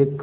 1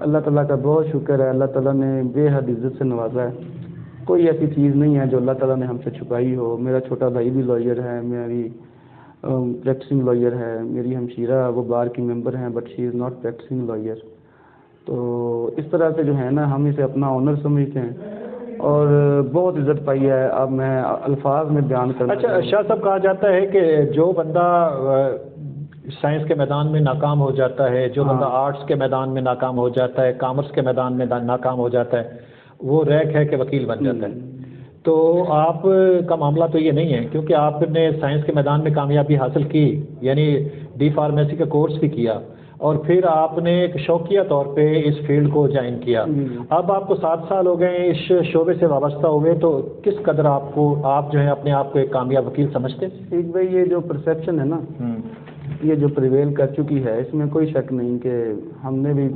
اللہ تعالیٰ کا بہت شکر ہے، اللہ تعالیٰ نے بے حد عزت سے نوازا ہے. کوئی ایسی چیز نہیں ہے جو اللہ تعالیٰ نے ہم سے چھپائی ہو. میرا چھوٹا بھائی بھی لائر ہے، میری پریکٹسنگ لائر ہے. میری ہمشیرہ وہ بار کی ممبر ہیں but she is not practising lawyer. تو اس طرح سے جو ہے نا ہم اسے اپنا آنر سمجھتے ہیں اور بہت عزت پائی ہے. اب میں الفاظ میں بیان کرنا. اچھا شاہ صاحب، کہا جاتا ہے کہ جو بندہ سائنس کے میدان میں ناکام ہو جاتا ہے، جو بندہ آرٹس کے میدان میں ناکام ہو جاتا ہے، کامرس کے میدان میں ناکام ہو جاتا ہے، وہ ریک ہے کہ وکیل بن جاتا ہے. تو آپ کا معاملہ تو یہ نہیں ہے، کیونکہ آپ نے سائنس کے میدان میں کامیابی حاصل کی، یعنی ڈی فارمیسی کا کورس بھی کیا، اور پھر آپ نے ایک شوقیہ طور پہ اس فیلڈ کو جوائن کیا. اب آپ کو 7 سال ہو گئے اس شعبے سے وابستہ ہوئے، تو کس قدر آپ جو ہے اپنے آپ کو ایک کامیاب وکیل سمجھتے؟ ٹھیک بھائی، یہ جو پرسیپشن ہے نا، یہ جو پریویل کر چکی ہے، اس میں کوئی شک نہیں کہ ہم نے بھی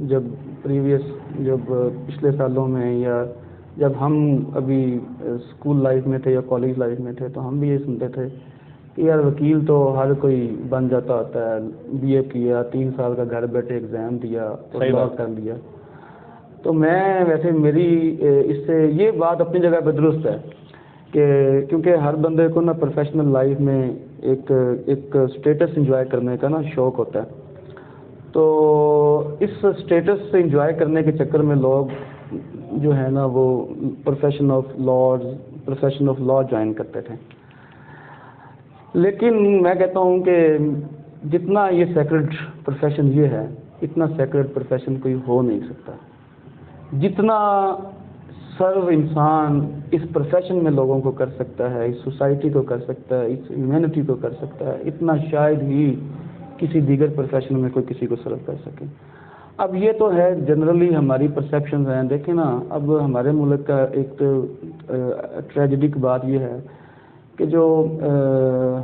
جب پچھلے سالوں میں یا جب ہم ابھی اسکول لائف میں تھے یا کالج لائف میں تھے تو ہم بھی یہ سنتے تھے کہ یار وکیل تو ہر کوئی بن جاتا ہوتا ہے. بی اے کیا، 3 سال کا گھر بیٹھے ایگزام دیا اور لاء کر لیا. تو میں ویسے میری اس سے یہ بات اپنی جگہ پہ درست ہے کہ کیونکہ ہر بندے کو نا پروفیشنل لائف میں ایک اسٹیٹس انجوائے کرنے کا نا شوق ہوتا ہے. تو اس اسٹیٹس سے انجوائے کرنے کے چکر میں لوگ جو ہے نا وہ پروفیشن آف لاء جوائن کرتے تھے. لیکن میں کہتا ہوں کہ جتنا یہ سیکرڈ پروفیشن یہ ہے، اتنا سیکرڈ پروفیشن کوئی ہو نہیں سکتا. جتنا سرو انسان اس پروفیشن میں لوگوں کو کر سکتا ہے، اس سوسائٹی کو کر سکتا ہے، اس ہیومینٹی کو کر سکتا ہے، اتنا شاید ہی کسی دیگر پروفیشن میں کوئی کسی کو سرو کر سکے. اب یہ تو ہے جنرلی ہماری پرسیپشنز ہیں. دیکھیں نا، اب ہمارے ملک کا ایک ٹریجڈک بات یہ ہے کہ جو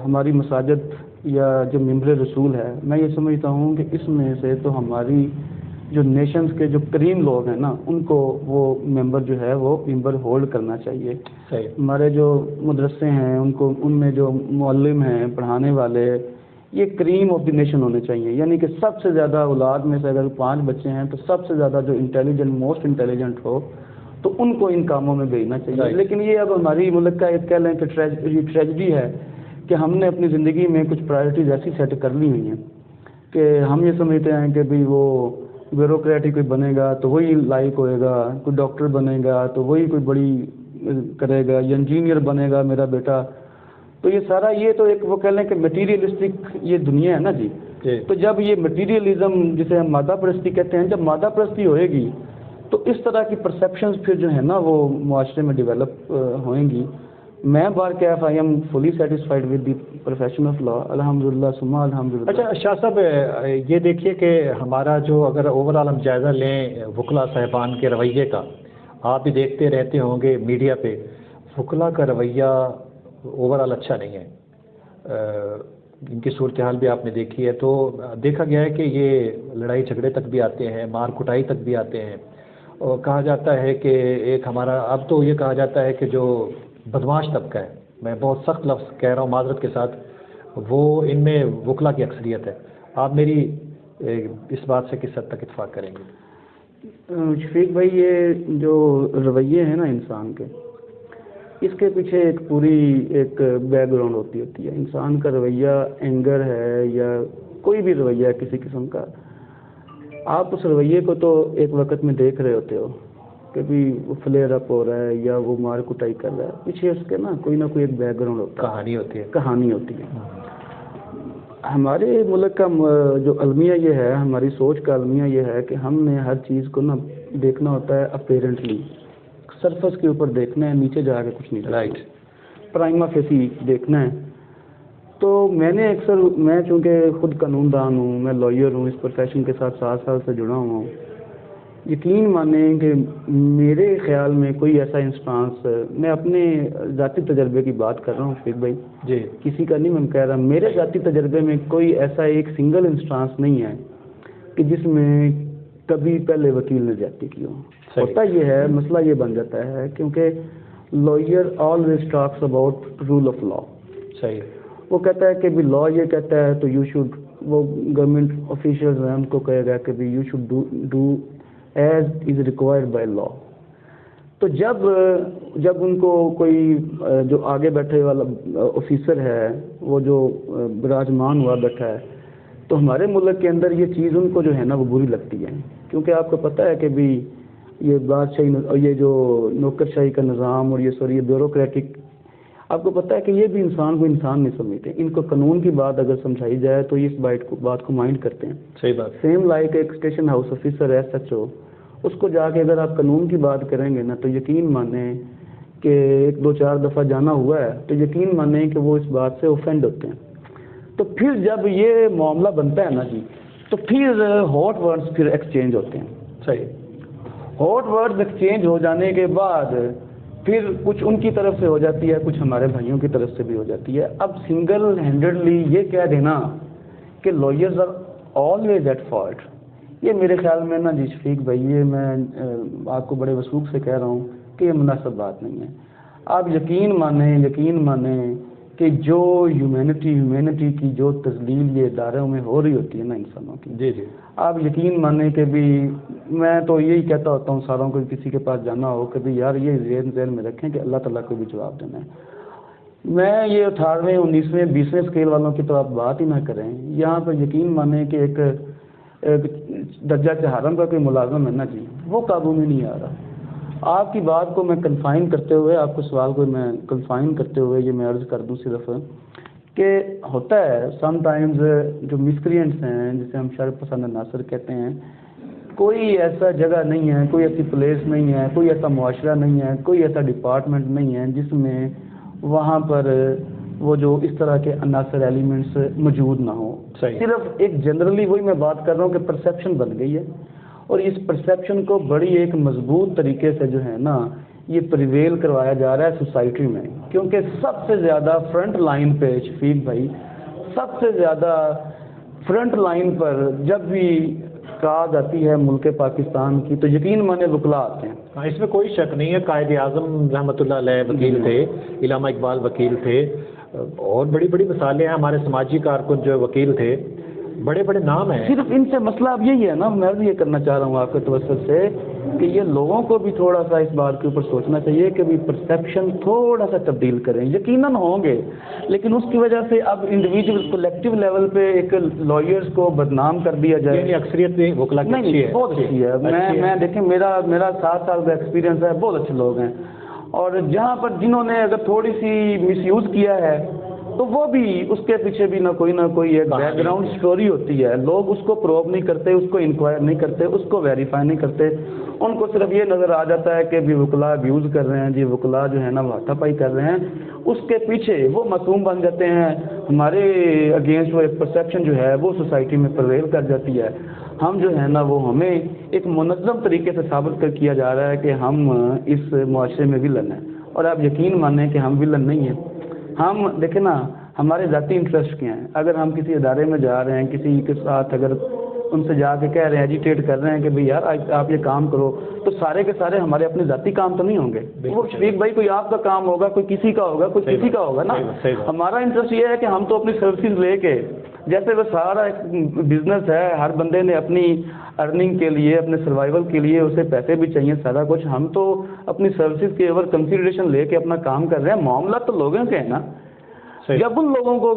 ہماری مساجد یا جو ممبر رسول ہے، میں یہ سمجھتا ہوں کہ اس میں سے تو ہماری جو نیشنز کے جو کریم لوگ ہیں نا، ان کو وہ ممبر جو ہے وہ ممبر ہولڈ کرنا چاہیے. ہمارے جو مدرسے ہیں ان میں جو معلم ہیں، پڑھانے والے، یہ کریم آف دی نیشن ہونے چاہیے. یعنی کہ سب سے زیادہ اولاد میں سے اگر 5 بچے ہیں تو سب سے زیادہ جو موسٹ انٹیلیجنٹ ہو تو ان کو ان کاموں میں بھیجنا چاہیے. لیکن یہ اب ہماری ملک کا ایک کہہ لیں کہ ٹریجڈی ہے کہ ہم نے اپنی زندگی میں کچھ پرائرٹیز ایسی سیٹ کر لی ہوئی ہیں کہ ہم یہ سمجھتے ہیں کہ بھئی وہ بیوروکریٹ ہی کوئی بنے گا تو وہی لائق ہوئے گا، کوئی ڈاکٹر بنے گا تو وہی کوئی بڑی کرے گا، یا انجینئر بنے گا میرا بیٹا. تو یہ سارا یہ تو ایک وہ کہہ لیں کہ میٹیریلسٹک یہ دنیا ہے نا جی. تو جب یہ میٹیریلزم جسے ہم مادہ پرستی کہتے ہیں، جب مادہ پرستی ہوئے گی تو اس طرح کی پرسیپشنز پھر جو ہے نا وہ معاشرے میں ڈیولپ ہوئیں گی. میں بارکیف I am fully satisfied with the profession of law, الحمدللہ ثم الحمدللہ. اچھا شاہ صاحب، یہ دیکھیے کہ ہمارا جو اگر اوور آل ہم جائزہ لیں وکلاء صاحبان کے رویے کا، آپ بھی دیکھتے رہتے ہوں گے میڈیا پہ، وکلاء کا رویہ اوور آل اچھا نہیں ہے. ان کی صورتحال بھی آپ نے دیکھی ہے. تو دیکھا گیا ہے کہ یہ لڑائی جھگڑے تک بھی آتے ہیں، مار کٹائی تک بھی آتے ہیں. اور کہا جاتا ہے کہ ایک ہمارا اب تو یہ کہا جاتا ہے کہ جو بدمعاش طبقہ ہے، میں بہت سخت لفظ کہہ رہا ہوں معذرت کے ساتھ، وہ ان میں وکلاء کی اکثریت ہے. آپ میری اس بات سے کس حد تک اتفاق کریں گے؟ شفیق بھائی، یہ جو رویے ہیں نا انسان کے، اس کے پیچھے ایک پوری ایک بیک گراؤنڈ ہوتی ہے. انسان کا رویہ اینگر ہے یا کوئی بھی رویہ ہے کسی قسم کا، آپ اس رویے کو تو ایک وقت میں دیکھ رہے ہوتے ہو کہ بھی وہ فلیئر اپ ہو رہا ہے یا وہ مار کٹائی کر رہا ہے، پیچھے اس کے نا کوئی نہ کوئی ایک بیک گراؤنڈ ہوتا ہے، کہانی ہوتی ہے. ہمارے ملک کا جو المیہ یہ ہے، ہماری سوچ کا المیہ یہ ہے کہ ہم نے ہر چیز کو نا دیکھنا ہوتا ہے اپیرنٹلی، سرفس کے اوپر دیکھنا ہے، نیچے جا کے کچھ نہیں. رائٹ. پرائما فیسی دیکھنا ہے. تو میں چونکہ خود قانون دان ہوں، میں لائر ہوں، اس پروفیشن کے ساتھ 7 سال سے جڑا ہوا ہوں. یقین مانیں کہ میرے خیال میں کوئی ایسا انسٹانس، میں اپنے ذاتی تجربے کی بات کر رہا ہوں شفیق بھائی جی، کسی کا نہیں میں کہہ رہا، میرے ذاتی تجربے میں کوئی ایسا ایک سنگل انسٹانس نہیں ہے کہ جس میں کبھی پہلے وکیل نے زیادتی کی ہو. ہوتا یہ ہے، مسئلہ یہ بن جاتا ہے کیونکہ lawyer always talks about rule of law. صحیح. وہ کہتا ہے کہ بھی لاء یہ کہتا ہے تو یو شوڈ، وہ گورنمنٹ آفیشیلز ہیں ان کو کہے گا کہ بھی you should do as is required by law. تو جب ان کو کوئی جو آگے بیٹھے والا آفیسر ہے وہ جو براجمان ہوا بیٹھا ہے، تو ہمارے ملک کے اندر یہ چیز ان کو جو ہے نا وہ بری لگتی ہے، کیونکہ آپ کو پتہ ہے کہ بھی یہ بادشاہی، یہ جو نوکرشاہی کا نظام اور یہ بیوروکریٹک، آپ کو پتہ ہے کہ یہ بھی انسان کو انسان نہیں سمجھتے. ان کو قانون کی بات اگر سمجھائی جائے تو یہ اس بات کو مائنڈ کرتے ہیں. صحیح بات. سیم لائک ایک اسٹیشن ہاؤس آفیسر ہے SHO، اس کو جا کے اگر آپ قانون کی بات کریں گے نا تو یقین مانیں کہ 1-2-4 دفعہ جانا ہوا ہے تو یقین مانیں کہ وہ اس بات سے اوفینڈ ہوتے ہیں. تو پھر جب یہ معاملہ بنتا ہے نا جی، تو پھر ہاٹ ورڈز پھر ایکسچینج ہوتے ہیں. صحیح. ہاٹ ورڈز ایکسچینج ہو جانے کے بعد پھر کچھ ان کی طرف سے ہو جاتی ہے، کچھ ہمارے بھائیوں کی طرف سے بھی ہو جاتی ہے. اب سنگل ہینڈڈلی یہ کہہ دینا کہ lawyers are always at fault, یہ میرے خیال میں نا جی شفیق بھائی، یہ میں آپ کو بڑے وثوق سے کہہ رہا ہوں کہ یہ مناسب بات نہیں ہے. آپ یقین مانیں کہ جو ہیومینٹی کی جو تذلیل یہ اداروں میں ہو رہی ہوتی ہے نا انسانوں کی، جی جی، آپ یقین مانیں کہ بھی میں تو یہی کہتا ہوتا ہوں ساروں کو، کسی کے پاس جانا ہو کہ بھی یار یہ ذہن میں رکھیں کہ اللہ تعالیٰ کو بھی جواب دینا ہے. میں یہ 18ویں 19ویں 20ویں اسکیل والوں کی تو آپ بات ہی نہ کریں. یہاں پر یقین مانیں کہ ایک درجہ چہارم کا کوئی ملازم ہے نا جی، وہ قابو میں نہیں آ رہا. آپ کی بات کو میں کنفائن کرتے ہوئے، آپ کو سوال کو میں کنفائن کرتے ہوئے یہ میں عرض کر دوں صرف کہ ہوتا ہے سم ٹائمز جو مسکرینٹس ہیں جسے ہم شر پسند عناصر کہتے ہیں، کوئی ایسا جگہ نہیں ہے، کوئی ایسی پلیس نہیں ہے، کوئی ایسا معاشرہ نہیں ہے، کوئی ایسا ڈپارٹمنٹ نہیں ہے جس میں وہاں پر وہ جو اس طرح کے عناصر ایلیمنٹس موجود نہ ہوں. صرف ایک جنرلی وہی میں بات کر رہا ہوں کہ پرسیپشن بن گئی ہے، اور اس پرسیپشن کو بڑی ایک مضبوط طریقے سے جو ہے نا یہ پریویل کروایا جا رہا ہے سوسائٹی میں. کیونکہ سب سے زیادہ فرنٹ لائن پہ شفیق بھائی، سب سے زیادہ فرنٹ لائن پر جب بھی کاز آتی ہے ملک پاکستان کی تو یقین مانے وکلا آتے ہیں. اس میں کوئی شک نہیں ہے. قائد اعظم رحمۃ اللہ علیہ وکیل تھے، علامہ اقبال وکیل تھے، اور بڑی بڑی مثالیں ہیں. ہمارے سماجی کارکن جو وکیل تھے، بڑے بڑے نام ہیں. صرف ان سے مسئلہ اب یہی ہے نا، میں بھی یہ کرنا چاہ رہا ہوں آپ کے توسط سے کہ یہ لوگوں کو بھی تھوڑا سا اس بات کے اوپر سوچنا چاہیے کہ بھی پرسیپشن تھوڑا سا تبدیل کریں. یقیناً ہوں گے، لیکن اس کی وجہ سے اب انڈیویجول کولیکٹیو لیول پہ ایک لائرز کو بدنام کر دیا جائے. یعنی اکثریت وکلا کی اچھی ہے، بہت اچھی ہے. میں دیکھیں میرا 7 سال کا ایکسپیرینس ہے، بہت اچھے لوگ ہیں. اور جہاں پر جنہوں نے اگر تھوڑی سی مس یوز کیا ہے تو وہ بھی اس کے پیچھے بھی نہ کوئی ایک بیک گراؤنڈ سٹوری ہوتی ہے. لوگ اس کو پروب نہیں کرتے، اس کو انکوائر نہیں کرتے، اس کو ویریفائی نہیں کرتے. ان کو صرف یہ نظر آ جاتا ہے کہ بھی وکلا ابیوز کر رہے ہیں جی، وکلا جو ہے نا وہ ہاتھا پائی کر رہے ہیں. اس کے پیچھے وہ معصوم بن جاتے ہیں. ہمارے اگینسٹ وہ ایک پرسیپشن جو ہے وہ سوسائٹی میں پرویل کر جاتی ہے. ہم جو ہے نا وہ ہمیں ایک منظم طریقے سے ثابت کیا جا رہا ہے کہ ہم اس معاشرے میں ولن ہیں. اور آپ یقین مانیں کہ ہم ولن نہیں ہیں. ہم دیکھیں نا ہمارے ذاتی انٹرسٹ کیا ہیں. اگر ہم کسی ادارے میں جا رہے ہیں، کسی کے ساتھ اگر ان سے جا کے کہہ رہے ہیں، ایجیٹیٹ کر رہے ہیں کہ بھئی یار آپ یہ کام کرو، تو سارے کے سارے ہمارے اپنے ذاتی کام تو نہیں ہوں گے. وہ شفیق بھائی کوئی آپ کا کام ہوگا، کوئی کسی کا ہوگا، کوئی کسی کا ہوگا نا. ہمارا انٹرسٹ یہ ہے کہ ہم تو اپنی سروسز لے کے، جیسے وہ سارا ایک بزنس ہے، ہر بندے نے اپنی ارننگ کے لیے، اپنے سروائیول کے لیے اسے پیسے بھی چاہیے، سارا کچھ. ہم تو اپنی سروسز کے اوور کنسیڈریشن لے کے اپنا کام کر رہے ہیں. معاملہ تو لوگوں کے ہیں نا. جب ان لوگوں کو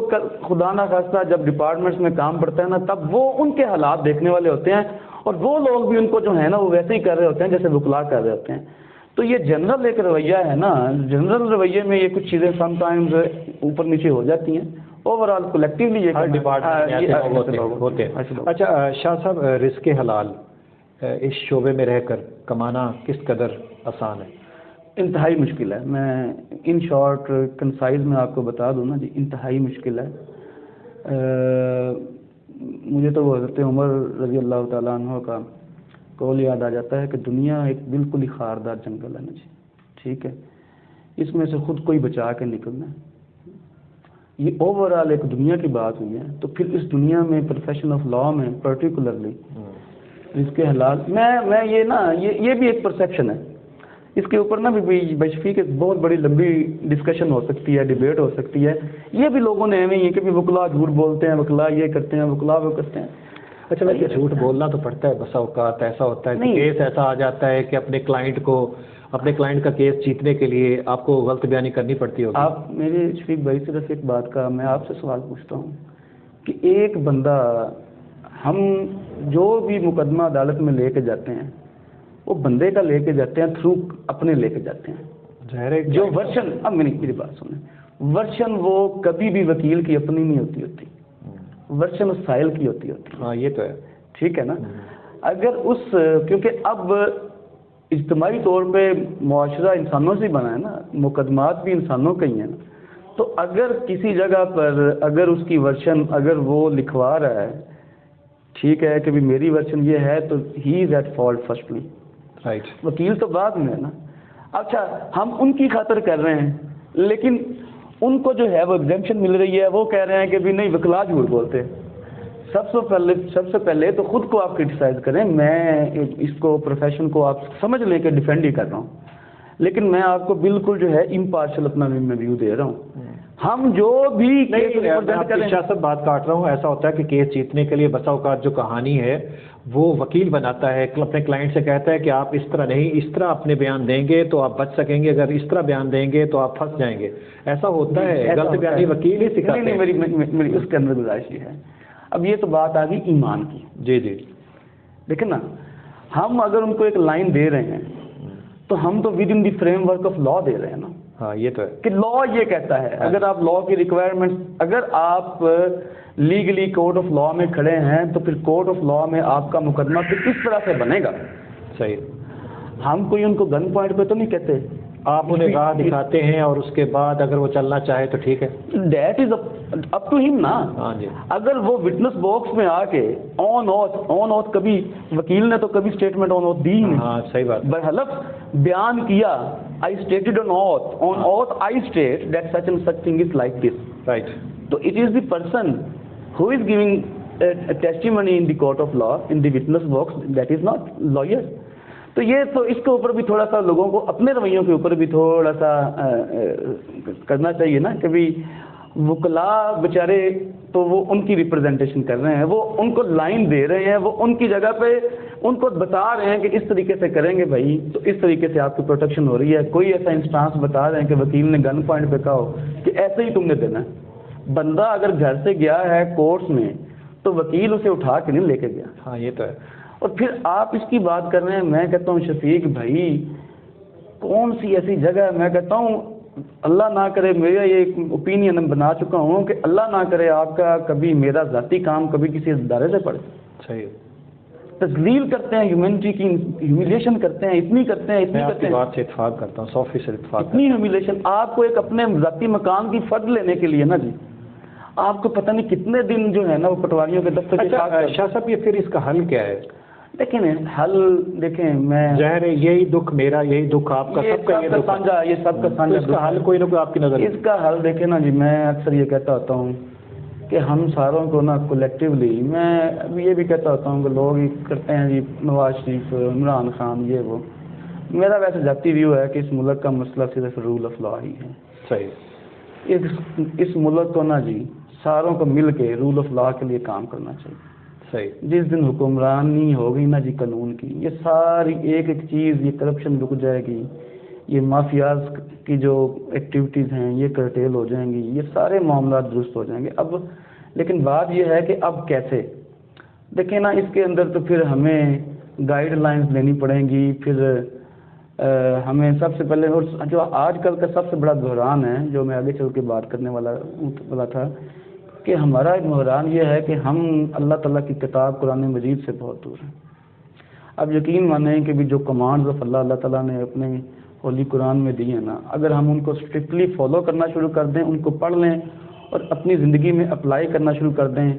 خدا نہ خواستہ جب ڈپارٹمنٹس میں کام پڑتا ہے نا، تب وہ ان کے حالات دیکھنے والے ہوتے ہیں، اور وہ لوگ بھی ان کو جو ہے نا وہ ویسے ہی کر رہے ہوتے ہیں جیسے وکلا کر رہے ہوتے ہیں. تو یہ جنرل ایک رویہ ہے نا، جنرل رویے میں یہ کچھ چیزیں سم ٹائمز اوپر نیچے ہو جاتی ہیں. اوور آل کولیکٹیولی یہ ہر ڈپارٹمنٹ ہوتے ہیں. اچھا شاہ صاحب، رزق حلال اس شعبے میں رہ کر کمانا کس قدر آسان ہے؟ انتہائی مشکل ہے. میں ان شارٹ کنسائز میں آپ کو بتا دوں نا جی، انتہائی مشکل ہے. مجھے تو وہ حضرت عمر رضی اللہ تعالیٰ عنہ کا قول یاد آ جاتا ہے کہ دنیا ایک بالکل ہی خاردار جنگل ہے نا جی. ٹھیک ہے، اس میں سے خود کوئی بچا کے نکلنا ہے. یہ اوور آل ایک دنیا کی بات ہوئی ہے. تو پھر اس دنیا میں پروفیشن آف لا میں پرٹیکولرلی رزق حلال میں یہ نا یہ بھی ایک پرسیپشن ہے. اس کے اوپر نا بھی بشفیق ایک بہت بڑی لمبی ڈسکشن ہو سکتی ہے، ڈیبیٹ ہو سکتی ہے. یہ بھی لوگوں نے ایویں ہی کہ بھی وکلا جھوٹ بولتے ہیں، وکلا یہ کرتے ہیں، وکلا وہ کرتے ہیں. اچھا ویسے جھوٹ بولنا تو پڑتا ہے، بسا اوقات ایسا ہوتا ہے کہ کیس ایسا آ جاتا ہے کہ اپنے کلائنٹ کا کیس جیتنے کے لیے آپ کو غلط بیانی کرنی پڑتی ہوگی. آپ میرے شفیق بھائی صرف ایک بات کا میں آپ سے سوال پوچھتا ہوں کہ ایک بندہ، ہم جو بھی مقدمہ عدالت میں لے کے جاتے ہیں وہ بندے کا لے کے جاتے ہیں تھرو اپنے لے کے جاتے ہیں. جو ورشن، اب میری بات سنیں، ورشن وہ کبھی بھی وکیل کی اپنی نہیں ہوتی، ورشن سائل کی ہوتی. ہاں یہ تو ہے. ٹھیک ہے نا. اگر کیونکہ اب اجتماعی طور پہ معاشرہ انسانوں سے بنا ہے نا، مقدمات بھی انسانوں کا ہی ہیں نا، تو اگر کسی جگہ پر اگر اس کی ورشن اگر وہ لکھوا رہا ہے، ٹھیک ہے کہ بھی میری ورشن یہ ہے، تو ہی از ایٹ فالٹ فرسٹلی. رائٹ. وکیل تو بعد میں ہے نا. اچھا ہم ان کی خاطر کر رہے ہیں، لیکن ان کو جو ہے وہ ایگزیمپشن مل رہی ہے، وہ کہہ رہے ہیں کہ بھی نہیں وکلا جھوٹ بولتے. سب سے پہلے تو خود کو آپ کرٹیسائز کریں. میں اس کو پروفیشن کو آپ سمجھ لیں کہ ڈیفینڈ ہی کر رہا ہوں، لیکن میں آپ کو بالکل جو ہے امپارشل اپنا ریویو دے رہا ہوں. ہم جو بھی سب بات کاٹ رہا ہوں، ایسا ہوتا ہے کہ کیس جیتنے کے لیے بسا اوقات جو کہانی ہے وہ وکیل بناتا ہے، اپنے کلائنٹ سے کہتا ہے کہ آپ اس طرح نہیں، اس طرح اپنے بیان دیں گے تو آپ بچ سکیں گے، اگر اس طرح بیان دیں گے تو آپ پھنس جائیں گے. ایسا ہوتا ہے، غلط بیانی وکیل ہی سکھاتے ہیں. میری اس کے اندر گزارش یہ ہے. اب یہ تو بات آ گئی ایمان کی. جی جی. دیکھیں نا، ہم اگر ان کو ایک لائن دے رہے ہیں تو ہم تو within the framework of law دے رہے ہیں نا. ہاں یہ تو ہے کہ لا یہ کہتا ہے، اگر آپ لا کی ریکوائرمنٹ، اگر آپ لیگلی کورٹ آف لا میں کھڑے ہیں تو پھر کورٹ آف لا میں آپ کا مقدمہ پھر کس طرح سے بنے گا. صحیح. ہم کوئی ان کو گن پوائنٹ پہ تو نہیں کہتے، آپ انہیں راہ دکھاتے ہیں اور اس کے بعد اگر وہ چلنا چاہے تو ٹھیک ہے. دیٹ از اپ ٹو ہم نا. ہاں جی. اگر وہ وٹنس باکس میں آ کے آن آتھ کبھی وکیل نے تو کبھی اسٹیٹمنٹ آن آتھ دی ہی نہیں. ہاں صحیح بات. برحلف بیان کیا، I stated on oath I state that such and such thing is like this. Right. So it is the person who is giving a testimony in the court of law in the witness box, that is not lawyer. تو یہ تو اس کے اوپر بھی تھوڑا سا لوگوں کو اپنے رویوں کے اوپر بھی تھوڑا سا کرنا چاہیے نا کہ بھی وکلا بیچارے تو وہ ان کی ریپرزنٹیشن کر رہے ہیں، وہ ان کو لائن دے رہے ہیں، وہ ان کی جگہ پہ ان کو بتا رہے ہیں کہ اس طریقے سے کریں گے بھائی تو اس طریقے سے آپ کی پروٹیکشن ہو رہی ہے. کوئی ایسا انسٹانس بتا رہے ہیں کہ وکیل نے گن پوائنٹ پہ کہا ہو کہ ایسے ہی تم نے دینا ہے. بندہ اگر گھر سے گیا ہے کورٹس میں تو وکیل اسے اٹھا کے نہیں لے کے گیا. ہاں یہ تو ہے. اور پھر آپ اس کی بات کر رہے ہیں. میں کہتا ہوں شفیق بھائی کون سی ایسی جگہ ہے، میں کہتا ہوں اللہ نہ کرے، میرا یہ اوپینین بنا چکا ہوں کہ اللہ نہ کرے آپ کا کبھی میرا ذاتی کام کبھی کسی ادارے سے پڑے. صحیح. تذلیل کرتے ہیں، ہیومینٹی کی ہیومیلیشن کرتے ہیں، اتنی کرتے ہیں، اتنی کرتے ہیں. بات سے اتفاق کرتا ہوں، 100% اتفاق. اتنی ہیومیلیشن آپ کو ایک اپنے ذاتی مقام کی فرد لینے کے لیے نا جی، آپ کو پتہ نہیں کتنے دن جو ہے نا وہ پٹواریوں کے دفتر کے ساتھ. شاہ صاحب یہ پھر اس کا حل کیا ہے؟ دیکھیں حل دیکھیں، میں ظاہر ہے یہی دکھ میرا، یہی دکھ آپ کا، سب کا یہ دکھ سانجھا، یہ سب کا سانجھا. اس کا حل کوئی نہ کوئی آپ کی نظر؟ اس کا حل دیکھیں نا جی، میں اکثر یہ کہتا ہوتا ہوں کہ ہم ساروں کو نا کولیکٹیولی، میں یہ بھی کہتا ہوتا ہوں کہ لوگ کرتے ہیں جی نواز شریف، عمران خان، یہ وہ. میرا ویسے ذاتی ویو ہے کہ اس ملک کا مسئلہ صرف رول آف لا ہی ہے. صحیح. اس ملک کو نا جی ساروں کو مل کے رول آف لا کے لیے کام کرنا چاہیے. صحیح. جس دن حکمرانی ہوگی نا جی قانون کی، یہ ساری ایک ایک چیز، یہ کرپشن رک جائے گی، یہ مافیاز کی جو ایکٹیویٹیز ہیں یہ کرٹیل ہو جائیں گی، یہ سارے معاملات درست ہو جائیں گے. اب لیکن بات یہ ہے کہ اب کیسے؟ دیکھیں نا اس کے اندر تو پھر ہمیں گائیڈ لائنز لینی پڑیں گی. پھر ہمیں سب سے پہلے، اور جو آج کل کا سب سے بڑا بحران ہے جو میں آگے چل کے بات کرنے والا تھا، کہ ہمارا ایک بحران یہ ہے کہ ہم اللہ تعالیٰ کی کتاب قرآن مجید سے بہت دور ہیں. اب یقین مانیں کہ بھی جو کمانڈز آف اللہ تعالیٰ نے اپنے ہولی قرآن میں دی ہیں نا، اگر ہم ان کو اسٹرکٹلی فالو کرنا شروع کر دیں، ان کو پڑھ لیں اور اپنی زندگی میں اپلائی کرنا شروع کر دیں،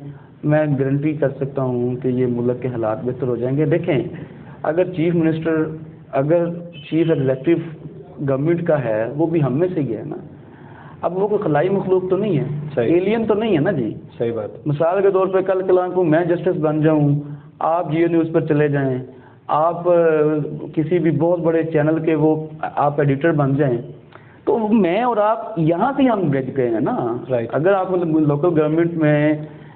میں گارنٹی کر سکتا ہوں کہ یہ ملک کے حالات بہتر ہو جائیں گے. دیکھیں اگر چیف منسٹر، اگر چیف ایگزیکٹو گورنمنٹ کا ہے، وہ بھی ہم میں سے ہی ہے نا. اب وہ کوئی خلائی مخلوق تو نہیں ہے، ایلین تو نہیں ہے نا جی. صحیح بات. مثال کے طور پہ کل کلام کو میں جسٹس بن جاؤں، آپ جیو نیوز پر چلے جائیں، آپ کسی بھی بہت بڑے چینل کے وہ آپ ایڈیٹر بن جائیں، تو میں اور آپ یہاں سے ہم بھیج گئے ہیں نا. Right. اگر آپ لوکل گورنمنٹ میں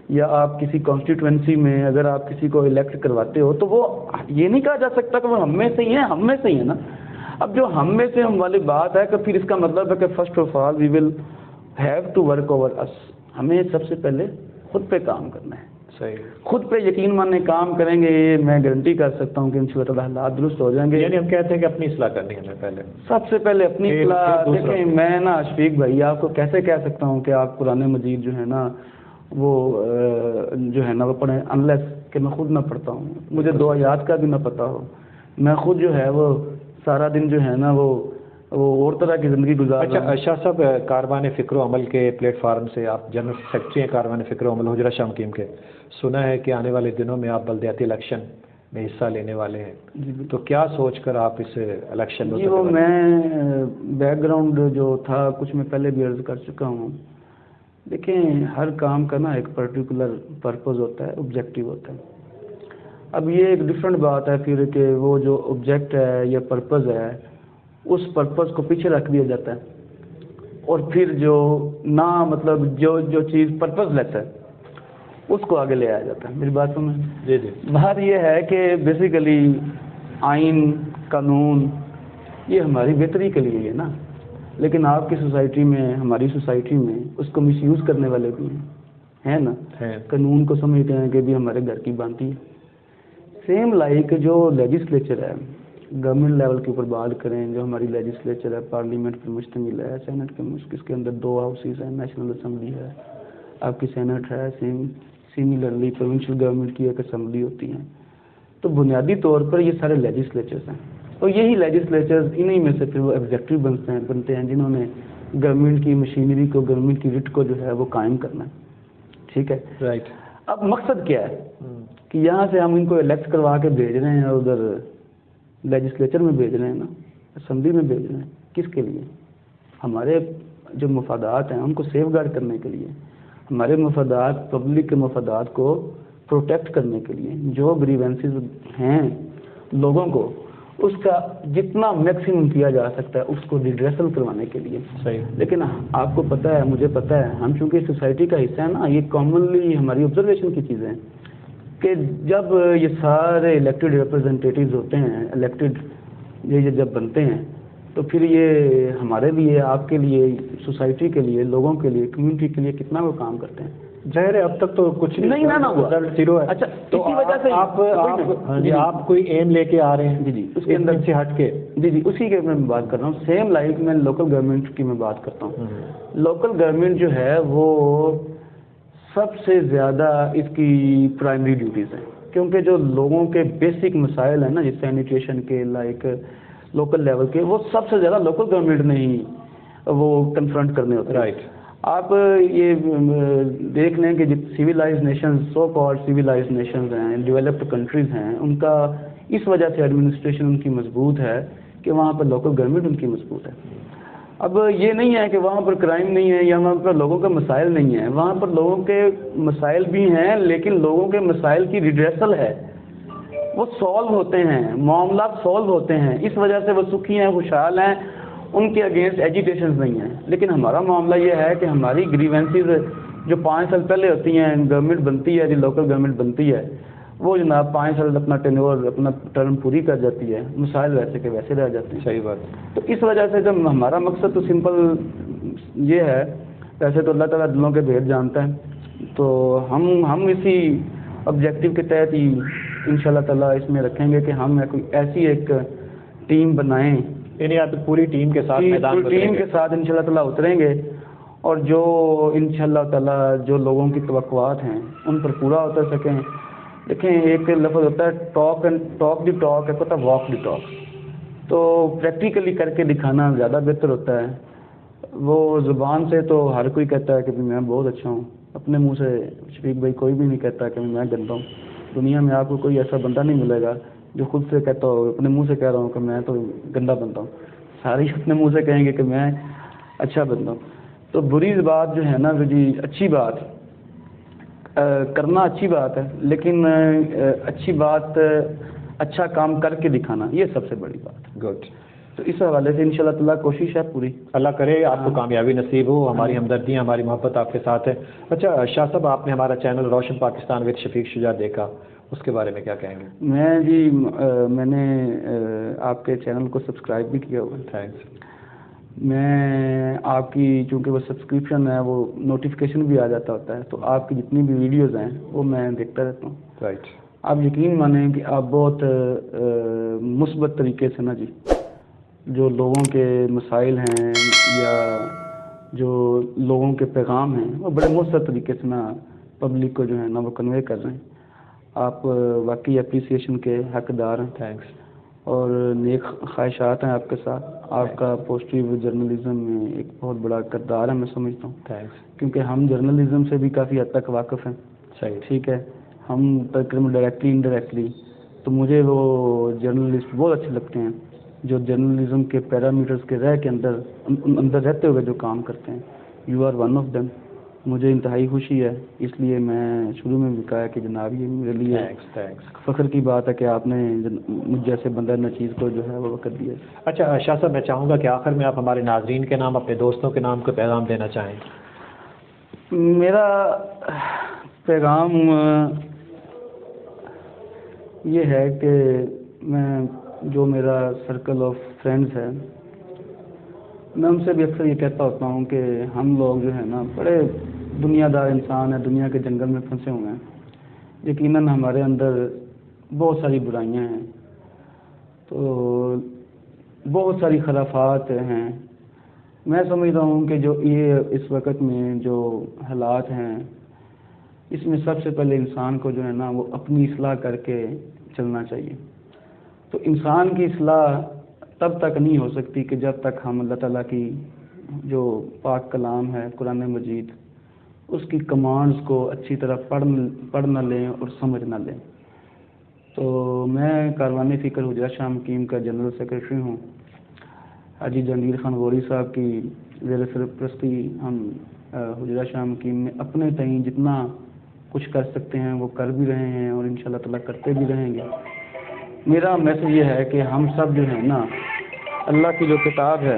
یا آپ کسی کانسٹیٹوینسی میں اگر آپ کسی کو الیکٹ کرواتے ہو تو وہ یہ نہیں کہا جا سکتا کہ وہ ہم میں سے ہی ہیں، ہم میں سے ہی ہیں نا. اب جو ہم میں سے ہم والی بات ہے کہ پھر اس کا مطلب ہے کہ first of all we will have to work over اس. ہمیں سب سے پہلے خود پہ کام کرنا ہے. صحیح. خود پہ یقین ماننے کام کریں گے، میں گارنٹی کر سکتا ہوں کہ انشاءاللہ تعالی حالات درست ہو جائیں گے. یعنی ہم کہتے ہیں کہ اپنی اصلاح کرنی ہے ہمیں پہلے. سب سے پہلے اپنی اصلاح. دیکھیں میں نا شفیق بھائی آپ کو کیسے کہہ سکتا ہوں کہ آپ قرآن مجید جو ہے نا وہ جو ہے نا وہ پڑھیں انلیس کہ میں خود نہ پڑھتا ہوں، مجھے 2 آیات کا بھی نہ پتہ ہو. میں خود جو ہے وہ سارا دن جو ہے نا وہ اور طرح کی زندگی گزار رہا ہوں. اچھا شاہ صاحب، کاروان فکر و عمل کے پلیٹ فارم سے آپ جنرل سیکرٹری ہیں کاروان فکر و عمل حجرہ شامکیم کے. سنا ہے کہ آنے والے دنوں میں آپ بلدیاتی الیکشن میں حصہ لینے والے ہیں. تو کیا سوچ کر آپ اس الیکشن میں؟ جی وہ میں بیک گراؤنڈ جو تھا کچھ میں پہلے بھی عرض کر چکا ہوں. دیکھیں ہر کام کا نا ایک پرٹیکولر پرپز ہوتا ہے، آبجیکٹیو ہوتا ہے. اب یہ ایک ڈفرینٹ بات ہے پھر کہ وہ جو آبجیکٹ ہے یا پرپز ہے اس پرپز کو پیچھے رکھ دیا جاتا ہے اور پھر جو نہ مطلب جو چیز پرپز لیتا ہے اس کو آگے لے آیا جاتا ہے. میری بات سمجھ؟ جی جی. بات یہ ہے کہ بیسیکلی آئین قانون یہ ہماری بہتری کے لیے ہے نا، لیکن آپ کی سوسائٹی میں ہماری سوسائٹی میں اس کو مس یوز کرنے والے بھی ہیں نا. قانون کو سمجھتے ہیں کہ بھی ہمارے گھر کی بانٹی ہے. سیم لائک جو لیجسلیچر ہے گورنمنٹ لیول کے اوپر بات کریں، جو ہماری لیجسلیچر ہے پارلیمنٹ پر مشتمل ہے، سینٹ کے اس کے اندر 2 ہاؤسز ہیں، نیشنل اسمبلی ہے، آپ کی سینٹ ہے، سیملرلی پروونشل گورنمنٹ کی ایک اسمبلی ہوتی ہے. تو بنیادی طور پر یہ سارے لیجسلیچرز ہیں اور یہی لیجسلیچرز انہی میں سے پھر وہ ایگزیکٹو بنتے ہیں جنہوں نے گورنمنٹ کی مشینری کو، گورنمنٹ کی رٹ کو جو ہے وہ قائم کرنا ہے. ٹھیک ہے رائٹ. اب مقصد کیا ہے کہ یہاں سے ہم ان کو الیکٹ کروا کے بھیج رہے ہیں، ادھر لیجسلیچر میں بھیج رہے ہیں نا، اسمبلی میں بھیج رہے ہیں. کس کے لیے؟ ہمارے جو مفادات ہیں ان کو سیف گارڈ کرنے کے لیے، ہمارے مفادات پبلک کے مفادات کو پروٹیکٹ کرنے کے لیے. جو گریونسز ہیں لوگوں کو اس کا جتنا میکسیمم کیا جا سکتا ہے اس کو ریڈریسل کروانے کے لیے. صحیح. لیکن آپ کو پتہ ہے، مجھے پتہ ہے، ہم چونکہ سوسائٹی کا حصہ ہے نا، یہ کامنلی ہماری آبزرویشن کی چیزیں ہیں کہ جب یہ سارے الیکٹڈ ریپرزنٹیٹیوز ہوتے ہیں، الیکٹڈ یہ جب بنتے ہیں تو پھر یہ ہمارے لیے، آپ کے لیے، سوسائٹی کے لیے، لوگوں کے لیے، کمیونٹی کے لیے کتنا وہ کام کرتے ہیں. ظاہر ہے اب تک تو کچھ نہیں ہوا، رزلٹ 0 ہے. اچھا تو اسی وجہ سے آپ کوئی ایم لے کے آ رہے ہیں جی اس کے اندر سے ہٹ کے. جی اسی کے میں بات کر رہا ہوں. سیم لائک میں لوکل گورنمنٹ کی میں بات کرتا ہوں. لوکل گورنمنٹ جو ہے وہ سب سے زیادہ اس کی پرائمری ڈیوٹیز ہیں، کیونکہ جو لوگوں کے بیسک مسائل ہیں نا جس سینیٹیشن کے لائک لوکل لیول کے، وہ سب سے زیادہ لوکل گورنمنٹ نے ہی وہ کنفرنٹ کرنے ہوتے ہیں. رائٹ. آپ یہ دیکھ لیں کہ civilise nations, so called civilise nations ہیں، ڈیولپڈ کنٹریز ہیں، ان کا اس وجہ سے ایڈمنسٹریشن ان کی مضبوط ہے کہ وہاں پر لوکل گورنمنٹ ان کی مضبوط ہے. اب یہ نہیں ہے کہ وہاں پر کرائم نہیں ہے یا وہاں پر لوگوں کے مسائل نہیں ہیں، وہاں پر لوگوں کے مسائل بھی ہیں، لیکن لوگوں کے مسائل کی ریڈریسل ہے، وہ سولو ہوتے ہیں، معاملات سولو ہوتے ہیں، اس وجہ سے وہ سکھی ہیں، خوشحال ہیں، ان کے اگینسٹ ایجیٹیشنز نہیں ہیں. لیکن ہمارا معاملہ یہ ہے کہ ہماری گریونسز جو 5 سال پہلے ہوتی ہیں، گورنمنٹ بنتی ہے، جو لوکل گورنمنٹ بنتی ہے وہ جناب 5 سال اپنا ٹینور، اپنا ٹرم پوری کر جاتی ہے، مسائل ویسے کے ویسے رہ جاتے ہیں. صحیح بات. تو اس وجہ سے جب ہمارا مقصد تو سمپل یہ ہے، ویسے تو اللہ تعالیٰ دلوں کے بھید جانتا ہے، تو ہم اسی آبجیکٹیو کے تحت ہی انشاءاللہ تعالیٰ اس میں رکھیں گے کہ ہم کوئی ایسی ایک ٹیم بنائیں، یعنی آپ پوری ٹیم کے ساتھ میدان پوری ٹیم کے ساتھ انشاءاللہ تعالیٰ اتریں گے اور جو انشاءاللہ تعالیٰ جو لوگوں کی توقعات ہیں ان پر پورا اتر سکیں. دیکھیں ایک لفظ ہوتا ہے ٹاک دی ٹاک، ایک ہوتا ہے واک دی ٹاک. تو پریکٹیکلی کر کے دکھانا زیادہ بہتر ہوتا ہے. وہ زبان سے تو ہر کوئی کہتا ہے کہ میں بہت اچھا ہوں، اپنے منہ سے شفیق بھائی کوئی بھی نہیں کہتا کہ میں گندا ہوں. دنیا میں آپ کو کوئی ایسا بندہ نہیں ملے گا جو خود سے کہتا ہو، اپنے منہ سے کہہ رہا ہوں کہ میں تو گندا بنتا ہوں. سارے اپنے منہ سے کہیں گے کہ میں اچھا بنتا ہوں. تو بری بات جو ہے نا جی، اچھی بات کرنا اچھی بات ہے، لیکن اچھی بات، اچھا کام کر کے دکھانا یہ سب سے بڑی بات ہے. گڈ. تو اس حوالے سے انشاءاللہ تعالیٰ کوشش ہے پوری. اللہ کرے آپ کو کامیابی نصیب ہو. ہماری ہمدردیاں، ہماری محبت آپ کے ساتھ ہے. اچھا شاہ صاحب، آپ نے ہمارا چینل روشن پاکستان وتھ شفیق شجاعت دیکھا، اس کے بارے میں کیا کہیں گے؟ میں نے آپ کے چینل کو سبسکرائب بھی کیا ہوا ہے. تھینکس. میں آپ کی چونکہ وہ سبسکرپشن ہے، وہ نوٹیفیکیشن بھی آ جاتا ہوتا ہے، تو آپ کی جتنی بھی ویڈیوز ہیں وہ میں دیکھتا رہتا ہوں. رائٹ. آپ یقین مانیں کہ آپ بہت مثبت طریقے سے نا جی، جو لوگوں کے مسائل ہیں یا جو لوگوں کے پیغام ہیں، وہ بڑے مثبت طریقے سے نا پبلک کو جو ہے نا وہ کنوے کر رہے ہیں. آپ واقعی اپریسیشن کے حقدار ہیں. تھینکس. اور نیک خواہشات ہیں آپ کے ساتھ. آپ کا پازیٹیو جرنلزم میں ایک بہت بڑا کردار ہے میں سمجھتا ہوں. تھینکس. کیونکہ ہم جرنلزم سے بھی کافی حد تک واقف ہیں. صحیح. ٹھیک ہے، ہم تقریباً ڈائریکٹلی انڈائریکٹلی. تو مجھے وہ جرنلسٹ بہت اچھے لگتے ہیں جو جرنلزم کے پیرامیٹرز کے رہ کے اندر رہتے ہوئے جو کام کرتے ہیں. You are one of them. مجھے انتہائی خوشی ہے، اس لیے میں شروع میں بھی کہا کہ جناب یہ میرے لیے فخر کی بات ہے کہ آپ نے مجھ جیسے بندہ نچیز کو جو ہے وہ وقت دیا. اچھا شاہ صاحب، میں چاہوں گا کہ آخر میں آپ ہمارے ناظرین کے نام، اپنے دوستوں کے نام کو پیغام دینا چاہیں. میرا پیغام یہ ہے کہ میں جو میرا سرکل آف فرینڈز ہے، میں ان سے بھی اکثر یہ کہتا ہوتا ہوں کہ ہم لوگ جو ہے نا بڑے دنیا دار انسان ہیں، دنیا کے جنگل میں پھنسے ہوئے ہیں. یقیناً ہمارے اندر بہت ساری برائیاں ہیں، تو بہت ساری خرافات ہیں. میں سمجھتا ہوں کہ جو یہ اس وقت میں جو حالات ہیں، اس میں سب سے پہلے انسان کو جو ہے نا وہ اپنی اصلاح کر کے چلنا چاہیے. تو انسان کی اصلاح تب تک نہیں ہو سکتی کہ جب تک ہم اللہ تعالیٰ کی جو پاک کلام ہے قرآن مجید، اس کی کمانڈز کو اچھی طرح پڑھ نہ لیں اور سمجھ نہ لیں. تو میں کاروان فکر حجرہ شاہ حکیم کا جنرل سیکرٹری ہوں. حاجی جہانگیر خان غوری صاحب کی زیر سرپرستی ہم حجرہ شاہ حکیم میں اپنے تئیں جتنا کچھ کر سکتے ہیں وہ کر بھی رہے ہیں اور انشاءاللہ تعالیٰ کرتے بھی رہیں گے. میرا میسج یہ ہے کہ ہم سب جو ہے نا اللہ کی جو کتاب ہے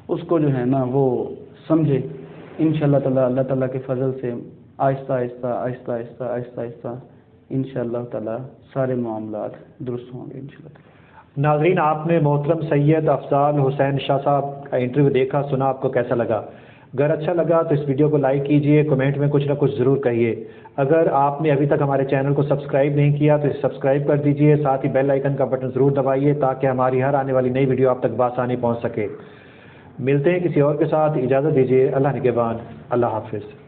اس کو جو ہے نا وہ سمجھے. انشاءاللہ تعالیٰ اللہ تعالیٰ کے فضل سے آہستہ آہستہ آہستہ آہستہ آہستہ آہستہ انشاءاللہ تعالیٰ سارے معاملات درست ہوں گے انشاءاللہ. ناظرین، آپ نے محترم سید افضال حسین شاہ صاحب کا انٹرویو دیکھا، سنا. آپ کو کیسا لگا؟ اگر اچھا لگا تو اس ویڈیو کو لائک کیجئے، کمنٹ میں کچھ نہ کچھ ضرور کہیے. اگر آپ نے ابھی تک ہمارے چینل کو سبسکرائب نہیں کیا تو سبسکرائب کر دیجئے، ساتھ ہی بیل آئیکن کا بٹن ضرور دبائیے تاکہ ہماری ہر آنے والی نئی ویڈیو آپ تک بآسانی پہنچ سکے. ملتے ہیں کسی اور کے ساتھ. اجازت دیجئے. اللہ نگہبان. اللہ حافظ.